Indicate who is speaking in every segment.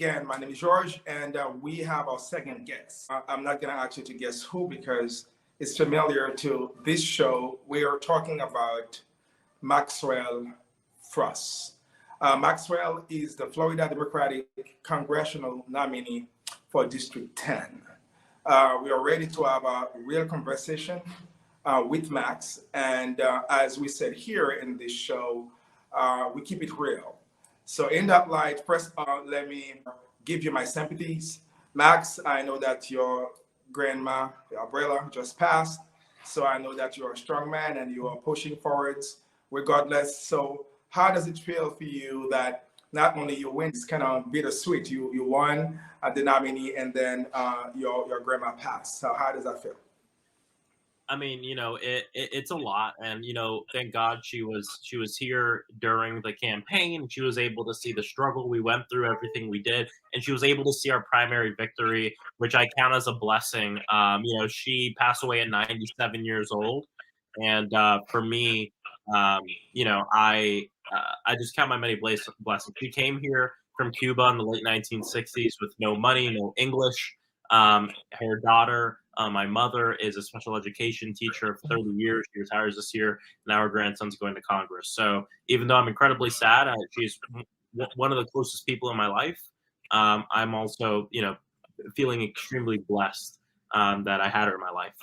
Speaker 1: again, my name is George, and we have our second guest. I'm not going to ask you to guess who because it's familiar to this show. We are talking about Maxwell Frost. Maxwell is the Florida Democratic congressional nominee for District 10. We are ready to have a real conversation with Max. And as we said here in this show, we keep it real. So in that light, first, let me give you my sympathies. Max, I know that your grandma, your abuela, just passed. So I know that you're a strong man and you are pushing forwards regardless. So how does it feel for you that not only you win, it's kind of bittersweet. You won at the nominee and then your grandma passed. So how does that feel?
Speaker 2: I mean, it's a lot, and thank God she was here during the campaign. She was able to see the struggle we went through, everything we did, and she was able to see our primary victory, which I count as a blessing. She passed away at 97 years old, and for me, I just count my many blessings. She came here from Cuba in the late 1960s with no money, no English. Her daughter, my mother, is a special education teacher of 30 years. She retires this year. Now her grandson's going to Congress. So even though I'm incredibly sad, she's one of the closest people in my life. I'm also, feeling extremely blessed that I had her in my life.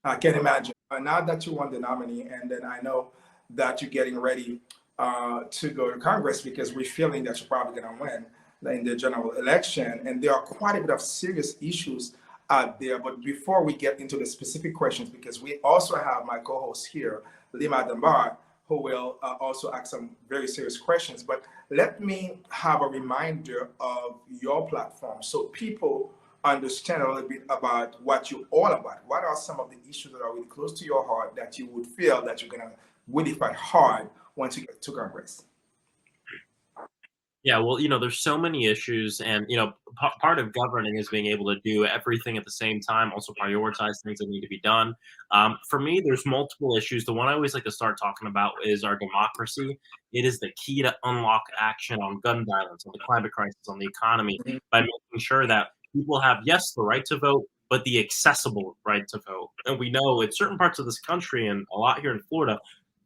Speaker 1: I can imagine. Now that you won the nominee, and then I know that you're getting ready to go to Congress because we're feeling that you're probably going to win in the general election, and there are quite a bit of serious issues out there. But before we get into the specific questions, because we also have my co-host here, Lima Dunbar, who will also ask some very serious questions. But let me have a reminder of your platform so people understand a little bit about what you're all about. What are some of the issues that are really close to your heart that you would feel that you're going to really fight hard once you get to Congress?
Speaker 2: Yeah, well, there's so many issues, and part of governing is being able to do everything at the same time, also prioritize things that need to be done. For me, there's multiple issues. The one I always like to start talking about is our democracy. It is the key to unlock action on gun violence, on the climate crisis, on the economy, by making sure that people have, yes, the right to vote, but the accessible right to vote. And we know in certain parts of this country and a lot here in Florida,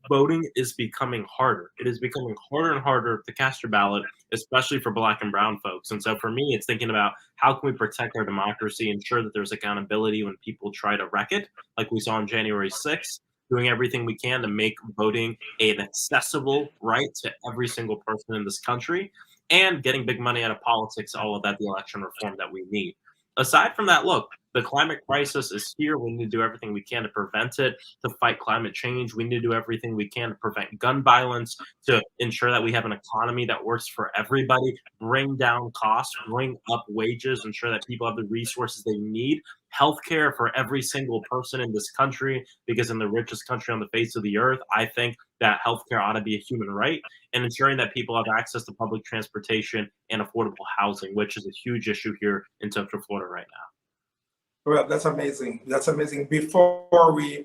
Speaker 2: voting is becoming harder. It is becoming harder and harder to cast your ballot, especially for Black and brown folks. And so for me, it's thinking about how can we protect our democracy, ensure that there's accountability when people try to wreck it, like we saw on January 6th, doing everything we can to make voting an accessible right to every single person in this country, and getting big money out of politics, all of that, the election reform that we need. Aside from that, look, the climate crisis is here. We need to do everything we can to prevent it, to fight climate change. We need to do everything we can to prevent gun violence, to ensure that we have an economy that works for everybody, bring down costs, bring up wages, ensure that people have the resources they need, healthcare for every single person in this country, because in the richest country on the face of the earth, I think that healthcare ought to be a human right, and ensuring that people have access to public transportation and affordable housing, which is a huge issue here in Central Florida right now.
Speaker 1: Well, that's amazing. That's amazing. Before we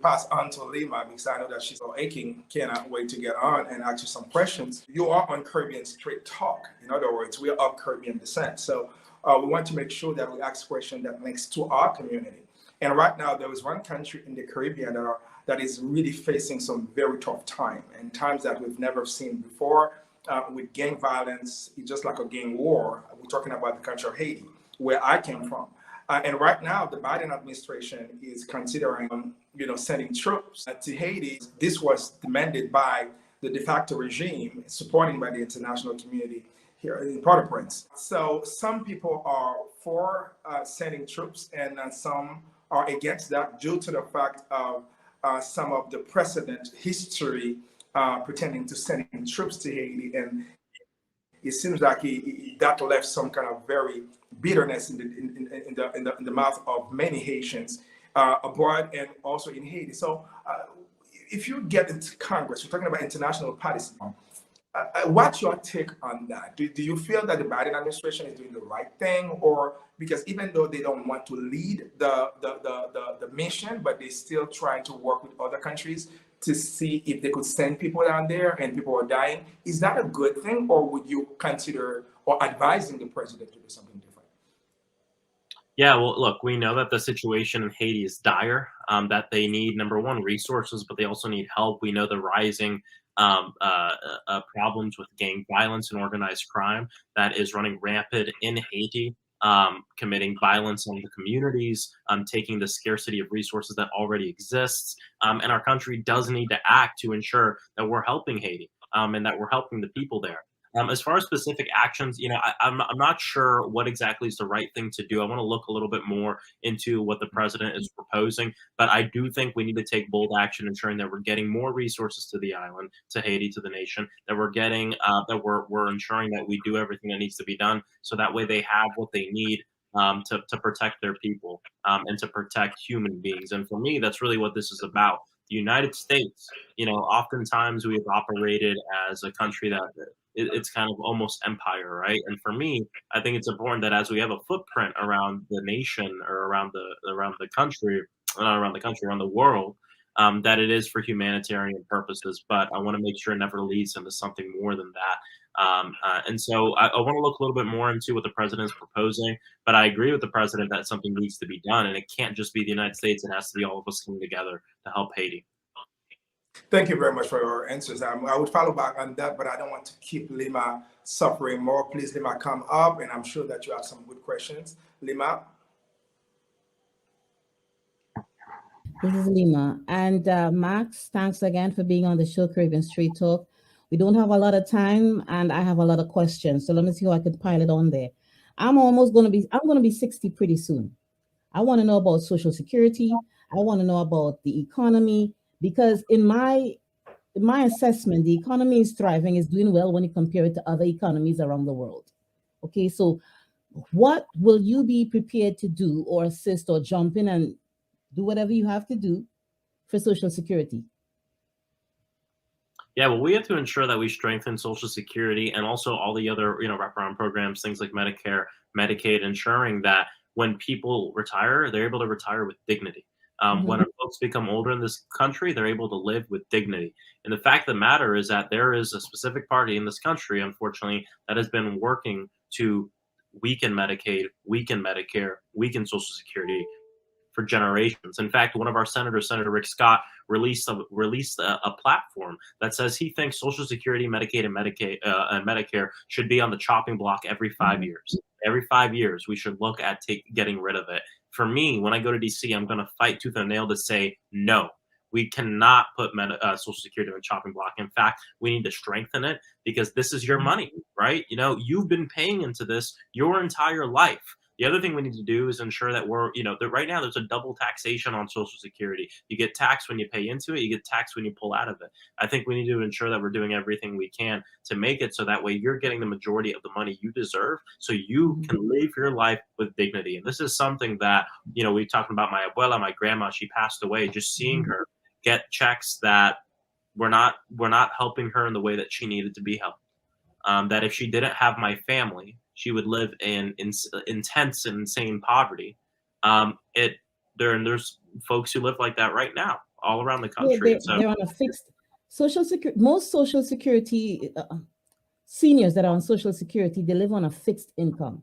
Speaker 1: pass on to Lima, because I know that she's all aching, cannot wait to get on and ask you some questions. You are on Caribbean Straight Talk. In other words, we are of Caribbean descent. So we want to make sure that we ask questions that links to our community. And right now, there is one country in the Caribbean that is really facing some very tough time, and times that we've never seen before with gang violence. It's just like a gang war. We're talking about the country of Haiti, where I came from. And right now, the Biden administration is considering, sending troops to Haiti. This was demanded by the de facto regime, supporting by the international community here in Port-au-Prince. So some people are for sending troops, and some are against that due to the fact of some of the precedent history pretending to sending troops to Haiti. And it seems like that left some kind of very bitterness in the mouth of many Haitians abroad and also in Haiti. So if you get into Congress, we're talking about international participation. What's your take on that? Do you feel that the Biden administration is doing the right thing, or because even though they don't want to lead the mission, but they're still trying to work with other countries to see if they could send people down there and people are dying. Is that a good thing, or would you consider or advising the president to do something different?
Speaker 2: Yeah, well, look, we know that the situation in Haiti is dire, that they need, number one, resources, but they also need help. We know the rising problems with gang violence and organized crime that is running rampant in Haiti, committing violence on the communities, taking the scarcity of resources that already exists. And our country does need to act to ensure that we're helping Haiti, and that we're helping the people there. As far as specific actions, I'm not sure what exactly is the right thing to do. I want to look a little bit more into what the president is proposing, but I do think we need to take bold action, ensuring that we're getting more resources to the island, to Haiti, to the nation, that we're getting, we're ensuring that we do everything that needs to be done, so that way they have what they need. To protect their people, and to protect human beings. And for me, that's really what this is about. The United States, oftentimes we have operated as a country that it's kind of almost empire, right? And for me, I think it's important that as we have a footprint around the nation, or around the country, not around the country, around the world, that it is for humanitarian purposes. But I want to make sure it never leads into something more than that. And so I want to look a little bit more into what the president is proposing. But I agree with the president that something needs to be done, and it can't just be the United States. It has to be all of us coming together to help Haiti.
Speaker 1: Thank you very much for your answers. I would follow back on that, but I don't want to keep Lima suffering more. Please, Lima, come up, and I'm sure that you have some good questions. Lima?
Speaker 3: This is Lima. And Max, thanks again for being on the show, Caribbean Street Talk. We don't have a lot of time, and I have a lot of questions. So let me see how I could pile it on there. I'm going to be 60 pretty soon. I want to know about Social Security. I want to know about the economy, because in my assessment, the economy is thriving, is doing well when you compare it to other economies around the world. Okay, so what will you be prepared to do, or assist, or jump in and do whatever you have to do for Social Security?
Speaker 2: Yeah, well, we have to ensure that we strengthen Social Security and also all the other, wraparound programs, things like Medicare, Medicaid, ensuring that when people retire, they're able to retire with dignity. When our folks become older in this country, they're able to live with dignity. And the fact of the matter is that there is a specific party in this country, unfortunately, that has been working to weaken Medicaid, weaken Medicare, weaken Social Security for generations. In fact, one of our senators, Senator Rick Scott, released a platform that says he thinks Social Security, Medicaid, and Medicare should be on the chopping block every 5 years. Every 5 years, we should look at getting rid of it. For me, when I go to DC, I'm going to fight tooth and nail to say no. We cannot put Social Security on the chopping block. In fact, we need to strengthen it, because this is your money, right? You've been paying into this your entire life. The other thing we need to do is ensure that that right now there's a double taxation on Social Security. You get taxed when you pay into it, you get taxed when you pull out of it. I think we need to ensure that we're doing everything we can to make it so that way you're getting the majority of the money you deserve, so you can live your life with dignity. And this is something that, we talking about my abuela, my grandma, she passed away. Just seeing her get checks that were not helping her in the way that she needed to be helped. That if she didn't have my family, she would live in intense and insane poverty. There's folks who live like that right now all around the country.
Speaker 3: Yeah, they're on a fixed Social Security. Most Social Security seniors that are on Social Security, they live on a fixed income.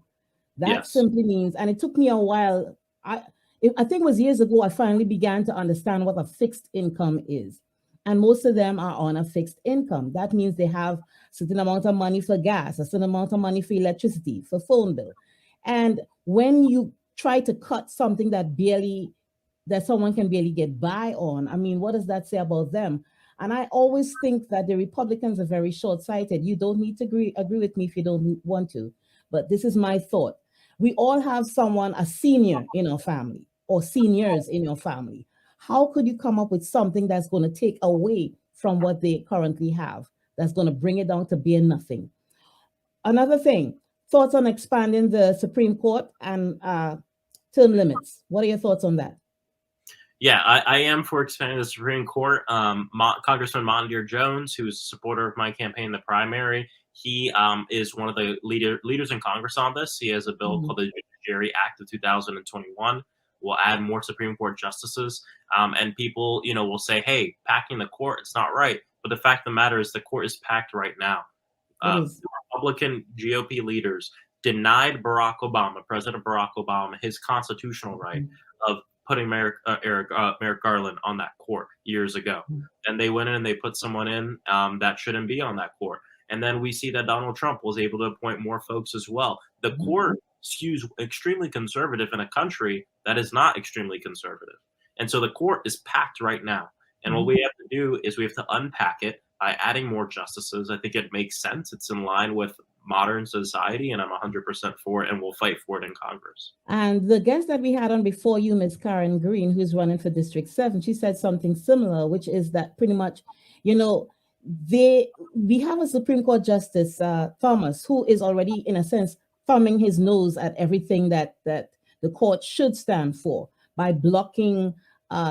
Speaker 3: That simply means, and it took me a while. I think it was years ago I finally began to understand what a fixed income is. And most of them are on a fixed income. That means they have a certain amount of money for gas, a certain amount of money for electricity, for phone bill. And when you try to cut something that someone can barely get by on, I mean, what does that say about them? And I always think that the Republicans are very short-sighted. You don't need to agree with me if you don't want to, but this is my thought. We all have a senior in our family, or seniors in your family. How could you come up with something that's going to take away from what they currently have, that's going to bring it down to bare nothing? Another thing, thoughts on expanding the Supreme Court and term limits. What are your thoughts on that?
Speaker 2: Yeah, I am for expanding the Supreme Court. Congressman Mondier Jones, who is a supporter of my campaign in the primary, he is one of the leaders in Congress on this. He has a bill called the Judiciary Act of 2021. We'll add more Supreme Court justices, and people, will say, "Hey, packing the court, it's not right." But the fact of the matter is, the court is packed right now.
Speaker 3: It is.
Speaker 2: Republican GOP leaders denied President Barack Obama, his constitutional right of putting Merrick Garland on that court years ago. And they went in and they put someone in that shouldn't be on that court. And then we see that Donald Trump was able to appoint more folks as well. The court skews extremely conservative in a country that is not extremely conservative. And so the court is packed right now. And what we have to do is we have to unpack it by adding more justices. I think it makes sense. It's in line with modern society, and I'm 100% for it, and we'll fight for it in Congress.
Speaker 3: And the guest that we had on before you, Ms. Karen Green, who's running for District 7, she said something similar, which is that pretty much, we have a Supreme Court Justice, Thomas, who is already, in a sense, thumbing his nose at everything that the court should stand for by blocking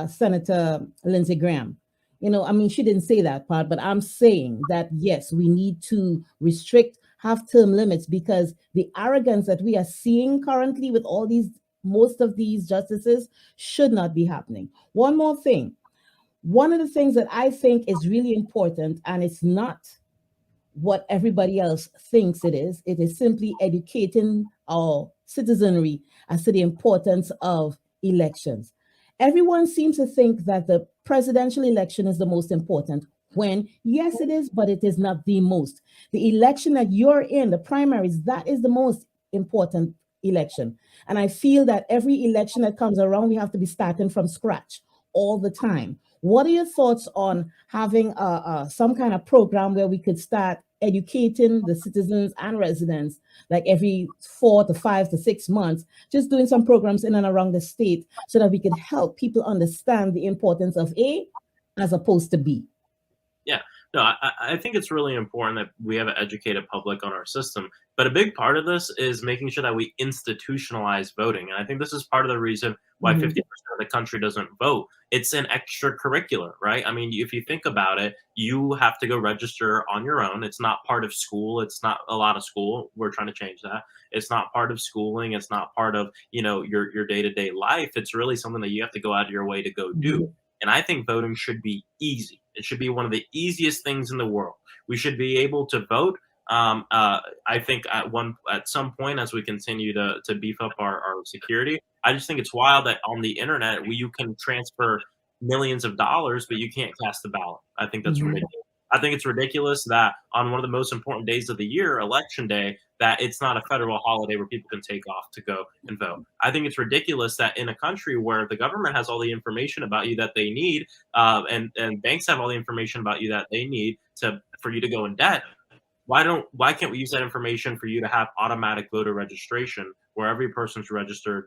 Speaker 3: Senator Lindsey Graham. She didn't say that part, but I'm saying that, yes, we need to restrict half-term limits, because the arrogance that we are seeing currently with most of these justices should not be happening. One more thing. One of the things that I think is really important, and it's not what everybody else thinks it is simply educating our citizenry as to the importance of elections. Everyone seems to think that the presidential election is the most important, when, yes, it is, but it is not the most. The election that you're in, the primaries, that is the most important election. And I feel that every election that comes around, we have to be starting from scratch all the time. What are your thoughts on having some kind of program where we could start educating the citizens and residents, like every 4 to 5 to 6 months, just doing some programs in and around the state so that we could help people understand the importance of A as opposed to B?
Speaker 2: Yeah, no, I think it's really important that we have an educated public on our system. But a big part of this is making sure that we institutionalize voting. And I think this is part of the reason why 50% of the country doesn't vote. It's an extracurricular, right? I mean, if you think about it, you have to go register on your own. It's not part of school. It's not a lot of school. We're trying to change that. It's not part of schooling. It's not part of, your day-to-day life. It's really something that you have to go out of your way to go do. And I think voting should be easy. It should be one of the easiest things in the world. We should be able to vote. I think at some point, as we continue to beef up our security, I just think it's wild that on the internet you can transfer millions of dollars, but you can't cast a ballot. I think that's ridiculous. I think it's ridiculous that on one of the most important days of the year, Election Day, that it's not a federal holiday where people can take off to go and vote. I think it's ridiculous that in a country where the government has all the information about you that they need, and banks have all the information about you that they need for you to go in debt, why can't we use that information for you to have automatic voter registration where every person's registered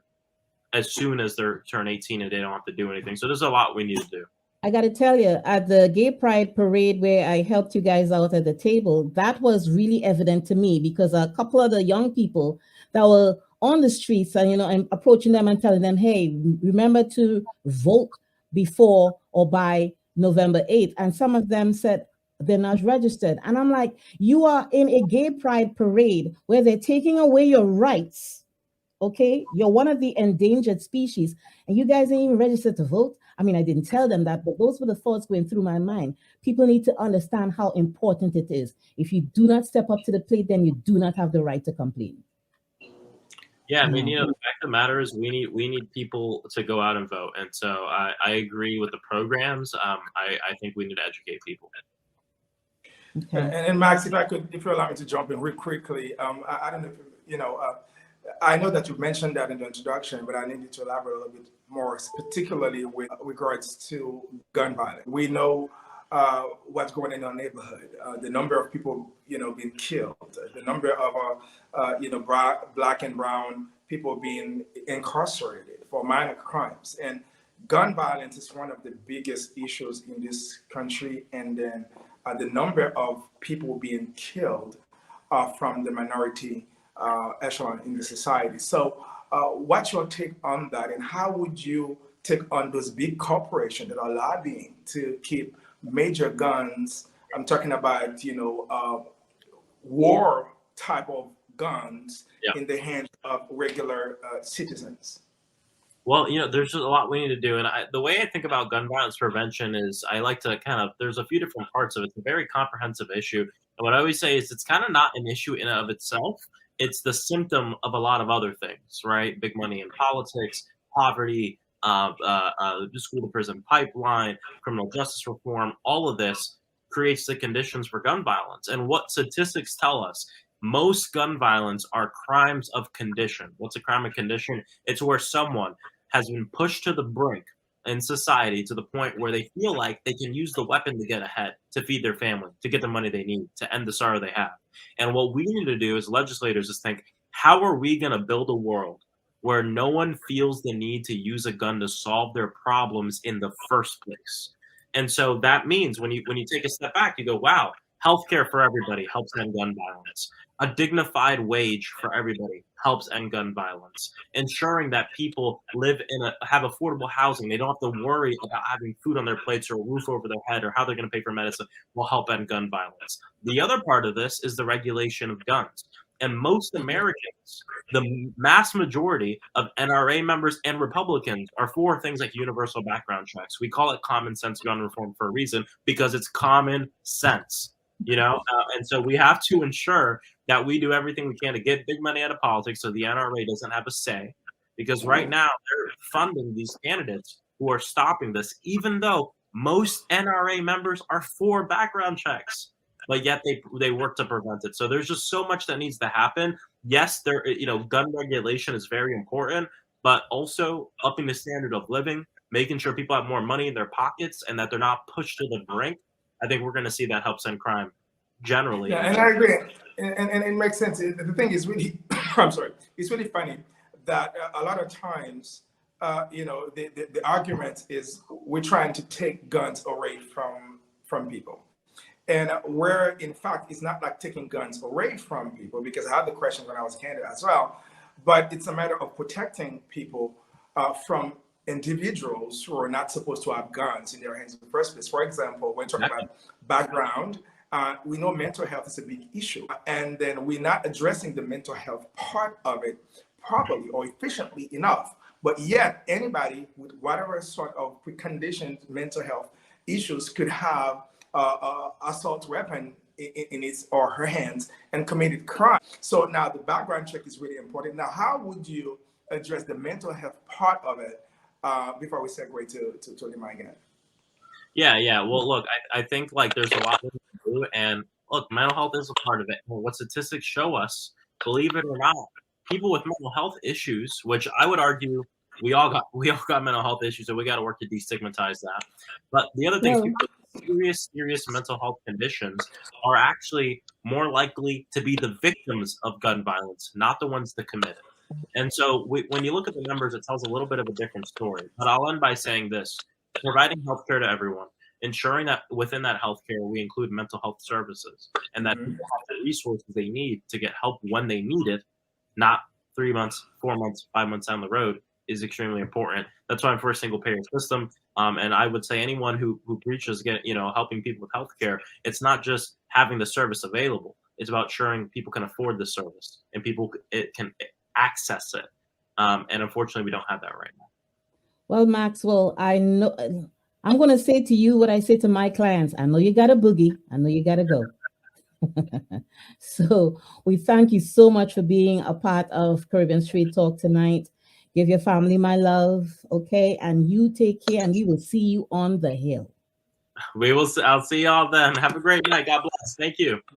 Speaker 2: as soon as they turn 18 and they don't have to do anything? So there's a lot we need to do.
Speaker 3: I got to tell you, at the Gay Pride Parade where I helped you guys out at the table, that was really evident to me, because a couple of the young people that were on the streets and, I'm approaching them and telling them, hey, remember to vote before or by November 8th. And some of them said they're not registered. And I'm like, you are in a Gay Pride Parade where they're taking away your rights. Okay, you're one of the endangered species, and you guys ain't even registered to vote. I mean, I didn't tell them that, but those were the thoughts going through my mind. People need to understand how important it is. If you do not step up to the plate, then you do not have the right to complain.
Speaker 2: Yeah, I mean, the fact of the matter is we need people to go out and vote. And so I agree with the programs. I think we need to educate people.
Speaker 3: Okay.
Speaker 1: And Max, if you allow me to jump in real quickly, I don't know if I know that you mentioned that in the introduction, but I need you to elaborate a little bit more, particularly with regards to gun violence. We know what's going on in our neighborhood, the number of people, being killed, the number of, black and brown people being incarcerated for minor crimes. And gun violence is one of the biggest issues in this country. And then the number of people being killed from the minority echelon in the society. So what's your take on that, and how would you take on those big corporations that are lobbying to keep major guns? I'm talking about, war type of guns in the hands of regular citizens.
Speaker 2: Well, there's just a lot we need to do. And the way I think about gun violence prevention is I like to there's a few different parts of it. It's a very comprehensive issue. And what I always say is it's kind of not an issue in and of itself. It's the symptom of a lot of other things, right? Big money in politics, poverty, the school to prison pipeline, criminal justice reform, all of this creates the conditions for gun violence. And what statistics tell us, most gun violence are crimes of condition. What's a crime of condition? It's where someone has been pushed to the brink in society to the point where they feel like they can use the weapon to get ahead, to feed their family, to get the money they need, to end the sorrow they have. And what we need to do as legislators is think, how are we going to build a world where no one feels the need to use a gun to solve their problems in the first place? And so that means when you take a step back, you go, wow, healthcare for everybody helps end gun violence. A dignified wage for everybody helps end gun violence. Ensuring that people have affordable housing, they don't have to worry about having food on their plates or a roof over their head or how they're going to pay for medicine, will help end gun violence. The other part of this is the regulation of guns. And most Americans, the mass majority of NRA members and Republicans, are for things like universal background checks. We call it common sense gun reform for a reason, because it's common sense, and so we have to ensure that we do everything we can to get big money out of politics so the NRA doesn't have a say, because right now they're funding these candidates who are stopping this, even though most NRA members are for background checks, but yet they work to prevent it. So there's just so much that needs to happen. Yes, gun regulation is very important, but also upping the standard of living, making sure people have more money in their pockets and that they're not pushed to the brink. I think we're going to see that helps end crime generally.
Speaker 1: Yeah, and I agree, and it makes sense. The thing is really, I'm sorry, it's really funny that a lot of times, the argument is we're trying to take guns away from people. And where, in fact, it's not like taking guns away from people, because I had the question when I was a candidate as well, but it's a matter of protecting people from individuals who are not supposed to have guns in their hands in the first place. For example, when talking about background, we know mental health is a big issue, and then we're not addressing the mental health part of it properly or efficiently enough. But yet, anybody with whatever sort of preconditioned mental health issues could have assault weapon in his or her hands and committed crime. So now the background check is really important. Now, how would you address the mental health part of it before we segue to Lima again?
Speaker 2: Yeah. Well, look, I think there's a lot we can do, and look, mental health is a part of it. What statistics show us, believe it or not, people with mental health issues, which I would argue we all got mental health issues, so we got to work to destigmatize that. But the other thing is, people with serious mental health conditions are actually more likely to be the victims of gun violence, not the ones that commit it. And so when you look at the numbers, it tells a little bit of a different story. But I'll end by saying this: providing healthcare to everyone, ensuring that within that healthcare we include mental health services, and that people have the resources they need to get help when they need it, not 3 months, 4 months, 5 months down the road, is extremely important. That's why I'm for a single payer system. And I would say anyone who preaches helping people with healthcare, it's not just having the service available. It's about ensuring people can afford the service and people can access it. And unfortunately, we don't have that right now.
Speaker 3: Well, Maxwell, I know I'm going to say to you what I say to my clients. I know you got a boogie. I know you got to go. So we thank you so much for being a part of Caribbean Street Talk tonight. Give your family my love, okay? And you take care, and we will see you on the hill.
Speaker 2: I'll see y'all then. Have a great night. God bless. Thank you.